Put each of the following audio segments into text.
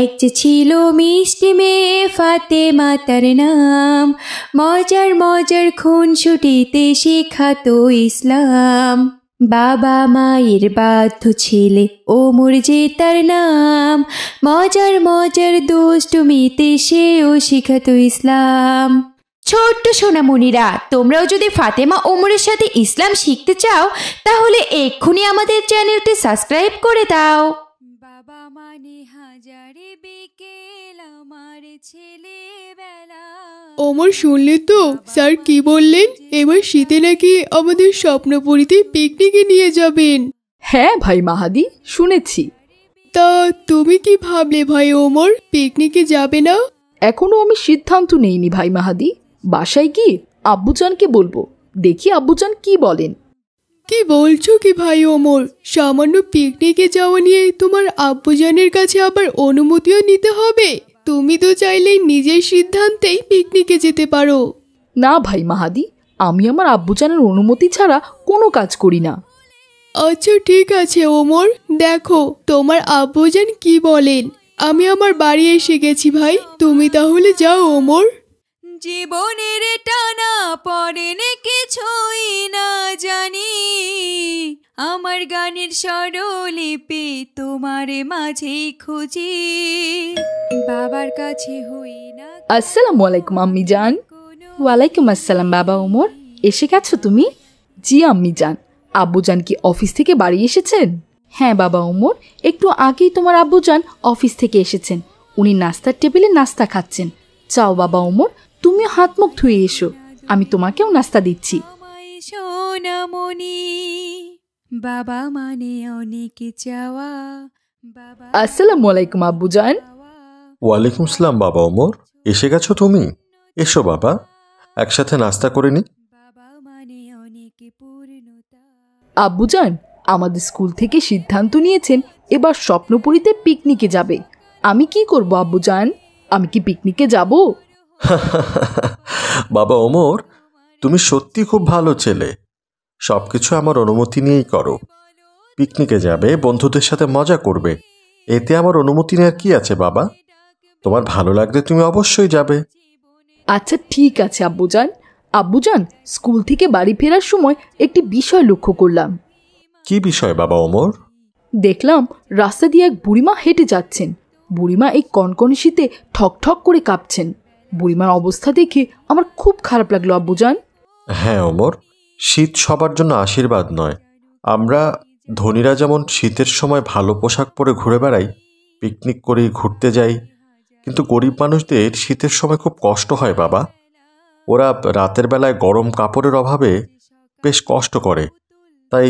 এক যে ছিল মিষ্টি মেয়ে ফাতেমা তার নাম, মজার মজার খুনসুটিতে শেখাতো ইসলাম। বাবা মায়ের বাধ্য ছেলে ওমর যে তার নাম, মজার মজার দুষ্টুমিতে সেও শিখাতো ইসলাম। ছোট্ট সোনামণিরা, তোমরাও যদি ফাতেমা ওমরের সাথে ইসলাম শিখতে চাও তাহলে এক্ষুনি আমাদের চ্যানেলটি সাবস্ক্রাইব করে দাও। বাবা মানে হাজারে বিকেল আমার ছেলেবেলা। ওমর, শুনলে তো স্যার কি বললেন? এবার শীতে নাকি আমাদের স্বপ্নপুরীতে পিকনিকে নিয়ে যাবেন। হ্যাঁ ভাই মাহাদি, শুনেছি। তা তুমি কি ভাবলে ভাই ওমর, পিকনিকে যাবে না? এখনো আমি সিদ্ধান্ত নেইনি ভাই মাহাদি। বাসায় কি আব্বুজানকে বলবো, দেখি আব্বুজান কি বলেন। কি বলছো কি ভাই ওমর? সামান্য পিকনিকে যাওয়া নিয়ে তোমার আব্বুজানের কাছে আবার অনুমতিও নিতে হবে? তুমি তো চাইলেই নিজের সিদ্ধান্তেই পিকনিকে যেতে পারো। না ভাই মাহাদি, আমি আমার আব্বুজানের অনুমতি ছাড়া কোনো কাজ করি না। আচ্ছা ঠিক আছে ওমর, দেখো তোমার আব্বুজান কি বলেন। আমি আমার বাড়ি এসে গেছি ভাই, তুমি তাহলে যাও ওমর। জীবনের টানা পড়েন কিছুই না জানি, আমার গানের স্বরলিপি তোমার মাঝে খুঁজি, বাবার কাছে হই না। আসসালামু আলাইকুম আম্মি জান। ওয়ালাইকুম আসসালাম বাবা ওমর, এসে গেছো তুমি? জি আম্মি জান। আব্বুজান কি অফিস থেকে বাড়ি এসেছেন? হ্যাঁ বাবা ওমর, একটু আগেই তোমার আব্বুজান অফিস থেকে এসেছেন। উনি নাস্তার টেবিলে নাস্তা খাচ্ছেন। চাও বাবা ওমর, তুমিও হাত মুখ ধুয়ে এসো, আমি তোমাকেও নাস্তা দিচ্ছি। সোনামণি, বাবা মানে অনেক চাওয়া। আসসালামু আলাইকুম আব্বুজান। ওয়ালাইকুম আসসালাম বাবা ওমর, এসে গেছো তুমি? এসো বাবা, একসাথে নাস্তা করে নি। আব্বুজান, আমাদের স্কুল থেকে সিদ্ধান্ত নিয়েছেন এবার স্বপ্নপুরীতে পিকনিকে যাবে। আমি কি করব আব্বুজান? আমি কি পিকনিকে যাব? বাবা ওমর, তুমি সত্যি খুব ভালো ছেলে। সবকিছু আমার অনুমতি নিয়েই করো। পিকনিকে যাবে, বন্ধুদের সাথে মজা করবে, এতে আমার অনুমতি নেওয়ার কি আছে বাবা? তোমার ভালো লাগলে তুমি অবশ্যই যাবে। আচ্ছা ঠিক আছে আব্বুজান। আব্বুজান, স্কুল থেকে বাড়ি ফেরার সময় একটি বিষয় লক্ষ্য করলাম। কি বিষয় বাবা ওমর? দেখলাম রাস্তা দিয়ে এক বুড়িমা হেঁটে যাচ্ছেন। বুড়িমা এই কনকনে শীতে ঠক ঠক করে কাঁপছেন। বুড়িমার অবস্থা দেখে আমার খুব খারাপ লাগলো আব্বুজান। হ্যাঁ ওমর, শীত সবার জন্য আশীর্বাদ নয়। আমরা ধনীরা যেমন শীতের সময় ভালো পোশাক পরে ঘুরে বেড়াই, পিকনিক করি, ঘুরতে যাই, কিন্তু গরিব মানুষদের শীতের সময় খুব কষ্ট হয় বাবা। ওরা রাতের বেলায় গরম কাপড়ের অভাবে বেশ কষ্ট করে। তাই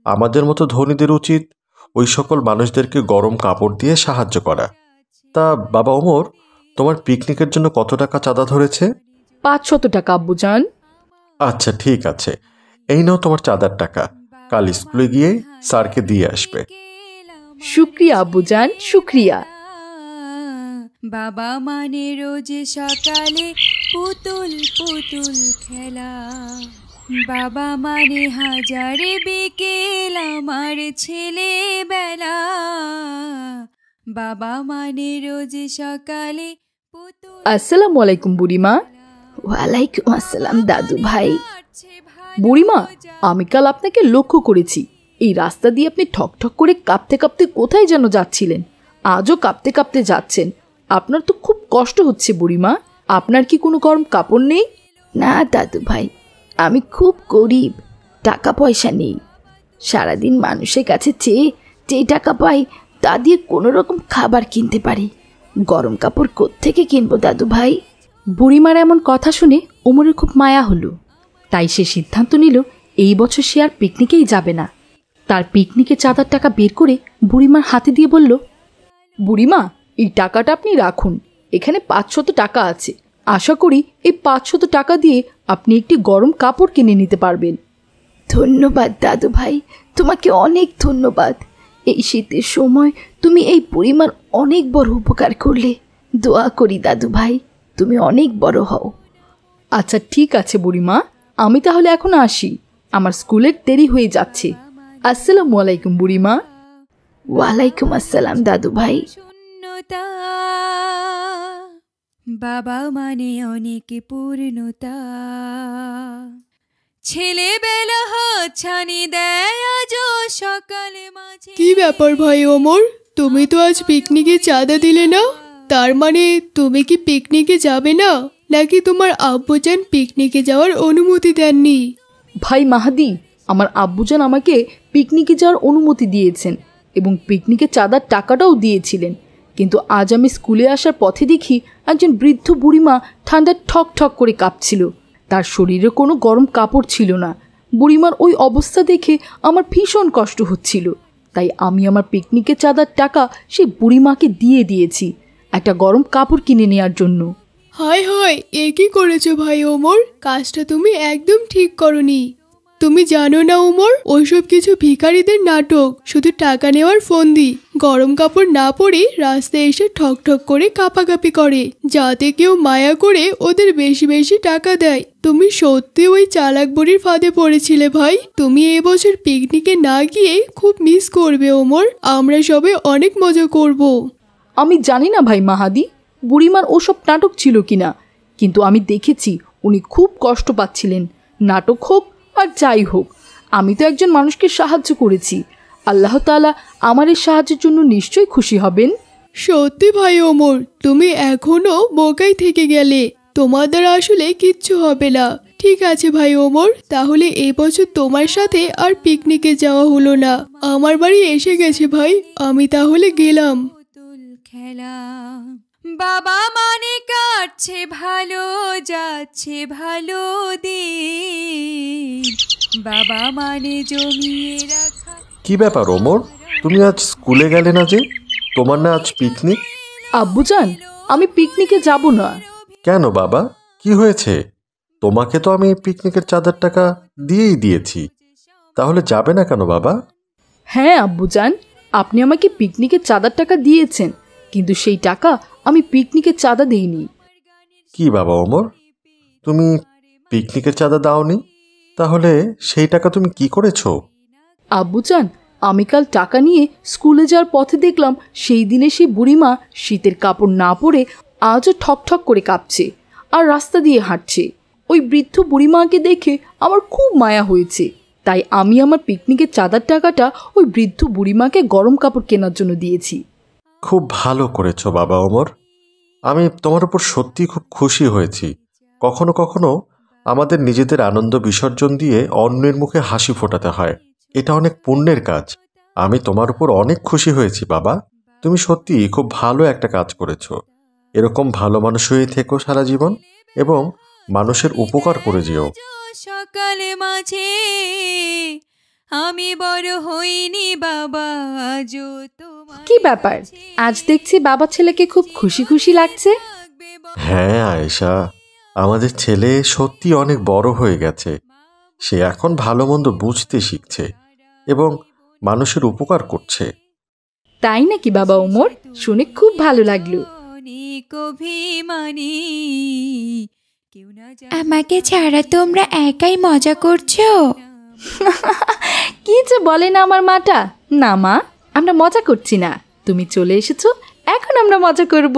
আমাদের মতো ধনীদের উচিত ওই সকল মানুষদেরকে গরম কাপড় দিয়ে সাহায্য করা। তা বাবা ওমর, তোমার পিকনিকের জন্য কত টাকা চাঁদা ধরেছে? 500 টাকা আব্বুজান। আচ্ছা ঠিক আছে, এই নাও তোমার চাঁদার টাকা। কাল স্কুলে গিয়ে স্যারকে দিয়ে আসবে। শুক্রিয়া আব্বুজান, শুক্রিয়া। বাবা মানে রোজ সকালে পুতুল পুতুল খেলা, বাবা মানে হাজারে বিকেল আমার ছেলেবেলা, বাবা মানে রোজ সকালে পুতুল। আসসালামু আলাইকুম বুড়িমা। ওয়ালাইকুম আসসালাম দাদু ভাই। বুড়িমা, আমি কাল আপনাকে লক্ষ্য করেছি। এই রাস্তা দিয়ে আপনি ঠক ঠক করে কাঁপতে কাঁপতে কোথায় যেন যাচ্ছিলেন। আজও কাঁপতে কাঁপতে যাচ্ছেন। আপনার তো খুব কষ্ট হচ্ছে বুড়িমা। আপনার কি কোনো গরম কাপড় নেই? না দাদু ভাই, আমি খুব গরিব, টাকা পয়সা নেই। সারাদিন মানুষের কাছে চেয়ে যেই টাকা পাই তা দিয়ে কোনো রকম খাবার কিনতে পারি। গরম কাপড় কোত্থেকে কিনবো দাদু ভাই? বুড়িমার এমন কথা শুনে ওমরের খুব মায়া হলো। তাই সে সিদ্ধান্ত নিল এই বছর সে আর পিকনিকেই যাবে না। তার পিকনিকে চাঁদার টাকা বের করে বুড়িমার হাতে দিয়ে বলল, বুড়িমা, এই টাকাটা আপনি রাখুন। এখানে 500 টাকা আছে। আশা করি এই 500 টাকা দিয়ে আপনি একটি গরম কাপড় কিনে নিতে পারবেন। ধন্যবাদ দাদু ভাই, তোমাকে অনেক ধন্যবাদ। এই শীতের সময় তুমি এই বুড়িমার অনেক বড় উপকার করলে। দোয়া করি দাদু ভাই তুমি অনেক বড় হও। আচ্ছা ঠিক আছে বুড়িমা, আমি তাহলে এখন আসি। আমার স্কুলের দেরি হয়ে যাচ্ছে। আসসালামু আলাইকুম বুড়িমা। ওয়ালাইকুম আসসালাম দাদু ভাই। শূন্য পূর্ণতা, বাবা মানে অনেক পূর্ণতা। ছেলেবেলা হাতছানি দেয় আজ সকালে মাঝে। কি ব্যাপার ভাই ওমর, তুমি তো আজ পিকনিকে চাঁদা দিলে না, তার মানে তুমি কি পিকনিকে যাবে না, নাকি তোমার আব্বুজান পিকনিকে যাওয়ার অনুমতি দেননি? ভাই মাহাদি, আমার আব্বুজান আমাকে পিকনিকে যাওয়ার অনুমতি দিয়েছেন এবং পিকনিকে চাঁদার টাকাটাও দিয়েছিলেন, কিন্তু আজ আমি স্কুলে আসার পথে দেখি একজন বৃদ্ধ বুড়িমা ঠান্ডায় ঠক ঠক করে কাঁপছিল। তার শরীরে কোনো গরম কাপড় ছিল না। বুড়িমার ওই অবস্থা দেখে আমার ভীষণ কষ্ট হচ্ছিল, তাই আমি আমার পিকনিকে চাঁদার টাকা সেই বুড়িমাকে দিয়ে দিয়েছি একটা গরম কাপড় কিনে নেওয়ার জন্য। হায় হায়, এ কি করেছো ভাই ওমর, কাজটা তুমি একদম ঠিক করনি। তুমি জানো না ওমর, ওইসব কিছু ভিখারিদের নাটক, শুধু টাকা নেওয়ার ফন্দি। গরম কাপড় না পরে রাস্তায় এসে ঠক ঠক করে কাঁপাকাঁপি করে, যাতে কেউ মায়া করে ওদের বেশি বেশি টাকা দেয়। তুমি সত্যি ওই চালাক বুড়ির ফাঁদে পড়েছিলে ভাই। তুমি এবছর পিকনিকে না গিয়ে খুব মিস করবে ওমর, আমরা সবাই অনেক মজা করব। আমি জানি না ভাই মাহাদি বুড়িমার ওসব নাটক ছিল কিনা, কিন্তু আমি দেখেছি উনি খুব কষ্ট পাচ্ছিলেন। নাটক হোক আর যাই হোক, আমি তো একজন মানুষকে সাহায্য করেছি। আল্লাহ তাআলা আমার এই সাহায্যের জন্য নিশ্চয়ই খুশি হবেন। সত্যি ভাই ওমর, তুমি এখনো বোকাই থেকে গেলে, তোমার দ্বারা আসলে কিচ্ছু হবে না। ঠিক আছে ভাই ওমর, তাহলে এবছর তোমার সাথে আর পিকনিকে যাওয়া হলো না। আমার বাড়ি এসে গেছে ভাই, আমি তাহলে গেলাম। পুতুল খেলা, বাবা মানে কাটছে ভালো, যাচ্ছে ভালো দিন, বাবা মানে জমিয়ে রাখা। কি ব্যাপার ওমর, তুমি আজ স্কুলে গেলে না যে? তোমার না আজ পিকনিক? আব্বুজান, আমি পিকনিকে যাব না। কেন বাবা, কি হয়েছে? তোমাকে তো আমি পিকনিকের চাঁদার টাকা দিয়েই দিয়েছি, তাহলে যাবে না কেন বাবা? হ্যাঁ আব্বুজান, আপনি আমাকে পিকনিকের চাঁদার টাকা দিয়েছেন, কিন্তু সেই টাকা আমি পিকনিকের চাঁদা দিইনি। কি বাবা ওমর, তুমি পিকনিকের চাঁদা দাওনি? তাহলে সেই টাকা তুমি কি করেছো? আব্বুজান, আমি কাল টাকা নিয়ে স্কুলে যাওয়ার পথে দেখলাম সেই দিনে সেই বুড়িমা শীতের কাপড় না পরে আজও ঠক ঠক করে কাঁপছে আর রাস্তা দিয়ে হাঁটছে। ওই বৃদ্ধ বুড়িমাকে দেখে আমার খুব মায়া হয়েছে, তাই আমি আমার পিকনিকের চাঁদার টাকাটা ওই বৃদ্ধ বুড়িমাকে গরম কাপড় কেনার জন্য দিয়েছি। খুব ভালো করেছো বাবা ওমর, আমি তোমার উপর সত্যি খুব খুশি হয়েছি। কখনো কখনো আমাদের নিজেদের আনন্দ বিসর্জন দিয়ে অন্যের মুখে হাসি ফোটাতে হয়, এটা অনেক পুণ্যের কাজ। আমি তোমার উপর অনেক খুশি হয়েছি বাবা, তুমি সত্যি খুব ভালো একটা কাজ করেছো। এরকম ভালো মানুষ হয়ে থেকো সারা জীবন এবং মানুষের উপকার করে যেও। সকালে মাঝে আমি বড় হইনি বাবা, আজও তোমার। কি ব্যাপার, আজ দেখছি বাবা ছেলেকে খুব খুশি খুশি লাগছে। হ্যাঁ আয়েশা, আমাদের ছেলে সত্যি অনেক বড় হয়ে গেছে। সে এখন ভালো মন্দ বুঝতে শিখছে এবং মানুষের উপকার করছে। তাই নাকি বাবা ওমর, শুনে খুব ভালো লাগলো। আমাকে ছাড়া তোমরা একাই মজা করছো? কি যে বলে না আমার মাটা। না মা, আমরা মজা করছি না, তুমি চলে এসেছো, এখন আমরা মজা করব।